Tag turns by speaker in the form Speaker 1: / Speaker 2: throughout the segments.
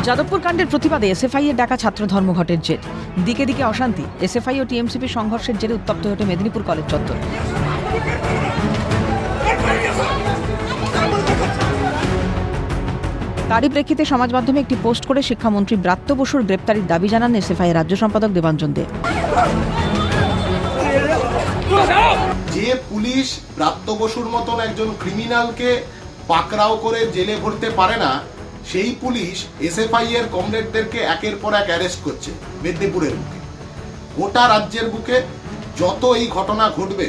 Speaker 1: যাদবপুর কাণ্ডের প্রতিবাদে এসএফআই এর ডাকা ছাত্র ধর্মঘটের জের। দিকে দিকে অশান্তি। এসএফআই ও টিএমসিপি সংঘর্ষের জেরে উত্তপ্ত হয়ে ওঠে মেদিনীপুর কলেজ চত্বর। তারই প্রেক্ষিতে সমাজ মাধ্যমে একটি পোস্ট করে শিক্ষামন্ত্রী ব্রাত্য বসুর গ্রেপ্তারির দাবি জানান এসএফআই এর রাজ্য সম্পাদক দেবাঞ্জন দে।
Speaker 2: যে পুলিশ ব্রাত্য বসুর মতন একজন ক্রিমিনালকে পাকড়াও করে জেলে ভরতে পারে না, সেই পুলিশ এসএফআই এর কমরেডদেরকে একের পর এক অ্যারেস্ট করছে মেদিনীপুরের বুকে। গোটা রাজ্যের বুকে যত এই ঘটনা ঘটবে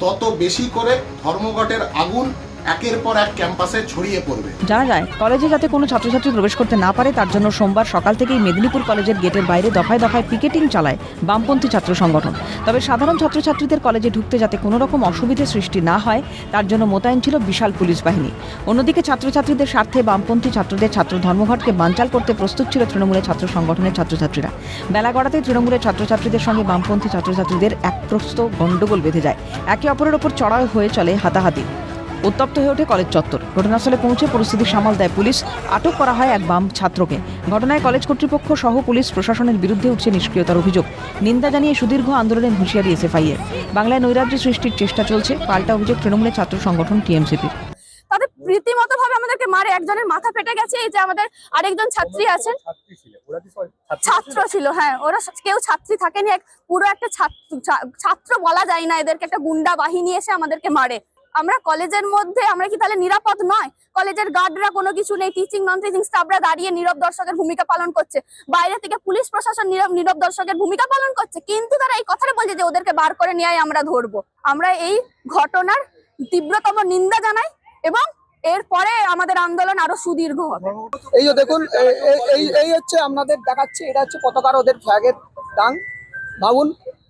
Speaker 2: তত বেশি করে ধর্মঘটের আগুন একের পর এক ক্যাম্পাসে ছড়িয়ে পড়বে।
Speaker 1: জানা যায়, কলেজে যাতে কোনো ছাত্রছাত্রী প্রবেশ করতে না পারে তার জন্য সোমবার সকাল থেকেই মেদিনীপুর কলেজের গেটের বাইরে দফায় দফায় পিকেটিং চালায় বামপন্থী ছাত্র সংগঠন। তবে সাধারণ ছাত্রছাত্রীদের কলেজে ঢুকতে যাতে কোনো রকম অসুবিধে সৃষ্টি না হয় তার জন্য মোতায়েন ছিল বিশাল পুলিশ বাহিনী। অন্যদিকে ছাত্রছাত্রীদের স্বার্থে বামপন্থী ছাত্রদের ছাত্র ধর্মঘটকে বানচাল করতে প্রস্তুত ছিল তৃণমূলের ছাত্র সংগঠনের ছাত্রছাত্রীরা। বেলা গড়াতে তৃণমূলের ছাত্রছাত্রীদের সঙ্গে বামপন্থী ছাত্রছাত্রীদের একপ্রস্ত গণ্ডগোল বেঁধে যায়। একে অপরের ওপর চড়াও হয়ে চলে হাতাহাতি। উত্তপ্ত হয়ে ওঠে কলেজ চত্বর। ঘটনাস্থলে পৌঁছে পরিস্থিতি সামাল দেয় পুলিশ। আটক করা হয় এক বাম ছাত্রকে। ঘটনায় কলেজ কর্তৃপক্ষ সহ পুলিশ প্রশাসনের বিরুদ্ধে উঠছে নিষ্ক্রিয়তার অভিযোগ। নিন্দা জানিয়ে সুদীর্ঘ আন্দোলনের হুঁশিয়ারি এসএফআই এর। বাংলায় নৈরাজ্য সৃষ্টির চেষ্টা চলছে, পাল্টা অভিযোগ তৃণমূলের ছাত্র সংগঠন টিএমসিপির।
Speaker 3: তাদের রীতিমতো ভাবে আমাদেরকে মারে। একজনের মাথা ফেটে গেছে। এই যে আমাদের আরেকজন ছাত্রী আছেন, ছাত্র ছিল। হ্যাঁ, ওরা কেউ ছাত্রী থাকেনি, পুরো একটা ছাত্র বলা যায় না, এদেরকে একটা গুন্ডা বাহিনী এসে আমাদেরকে মারে। আমরা কলেজের মধ্যে আমরা কি তাহলে নিরাপদ নয়? কলেজের গার্ডরা কোনো কিছু নেই, টিচিং নন টিচিং স্টাফরা দাঁড়িয়ে নীরব দর্শকের ভূমিকা পালন করছে, বাইরে থেকে পুলিশ প্রশাসন নীরব দর্শকের ভূমিকা পালন করছে, কিন্তু তারা এই কথাটা বলছে যে ওদেরকে বার করে নিয়ে আমরা ধরবো। আমরা এই ঘটনার তীব্রতম নিন্দা জানাই এবং এরপরে আমাদের আন্দোলন আরো সুদীর্ঘ হবে।
Speaker 4: এই যে দেখুন, এই হচ্ছে আপনাদের দেখাচ্ছে, এটা হচ্ছে পতাকার ওদের ফ্ল্যাগের দাং। ভাবুন,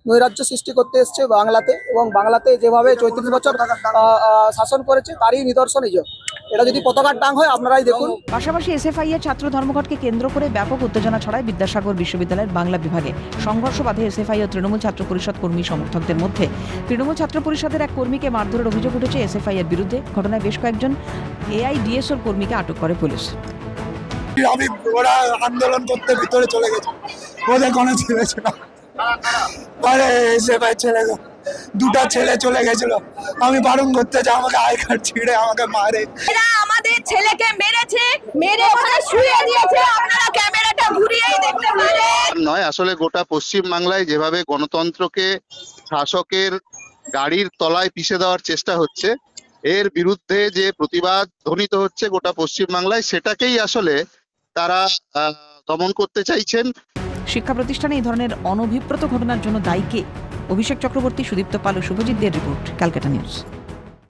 Speaker 4: নৈরাজ্য সৃষ্টি করতে এসছে বাংলাতে, এবং বাংলাতে যেভাবে 34 বছর শাসন করেছে তারই নিদর্শন এই যে এটা যদি পতাকার ডাং হয় আপনারাই দেখুন।
Speaker 1: পাশাপাশি এসএফআই এর ছাত্র ধর্মঘটকে কেন্দ্র করে ব্যাপক উত্তেজনা ছড়ায় বিদ্যাসাগর বিশ্ববিদ্যালয়ের বাংলা বিভাগে। সংঘর্ষ বাধে এসএফআই ও তৃণমূল ছাত্র পরিষদ কর্মী সমর্থকদের মধ্যে। তৃণমূল ছাত্র পরিষদের এক কর্মীকে মারধরের অভিযোগ উঠেছে এসএফআই এর বিরুদ্ধে। ঘটনায় বেশ কয়েকজন এআইডিএসওর কর্মীকে আটক করে পুলিশ।
Speaker 5: ওরা আন্দোলন করতে ভিতরে চলে গেছে, ওদের কোনো ছেলে ছিল দুটা ছেলে চলে গেছিল। আমি বারণ করতে যে আমাকে আই কার্ড ছিঁড়ে আমাকে মারে।
Speaker 3: এরা আমাদের ছেলেকে মেরেছে, মেরে ওখানে শুয়ে দিয়েছে। আপনারা ক্যামেরাটা ঘুরিয়েই দেখতে পারেন।
Speaker 6: নয়, আসলে গোটা পশ্চিম বাংলায় যেভাবে গণতন্ত্রকে শাসকের গাড়ির তলায় পিষে দেওয়ার চেষ্টা হচ্ছে, এর বিরুদ্ধে যে প্রতিবাদ ধ্বনিত হচ্ছে গোটা পশ্চিম বাংলায়, সেটাকেই আসলে তারা দমন করতে চাইছেন।
Speaker 1: শিক্ষা প্রতিষ্ঠানে এই ধরনের অনভিপ্রেত ঘটনার জন্য দায়ী কে? অভিষেক চক্রবর্তী, সুদীপ্ত পাল ও শুভজিৎ দের রিপোর্ট, ক্যালকাটা নিউজ।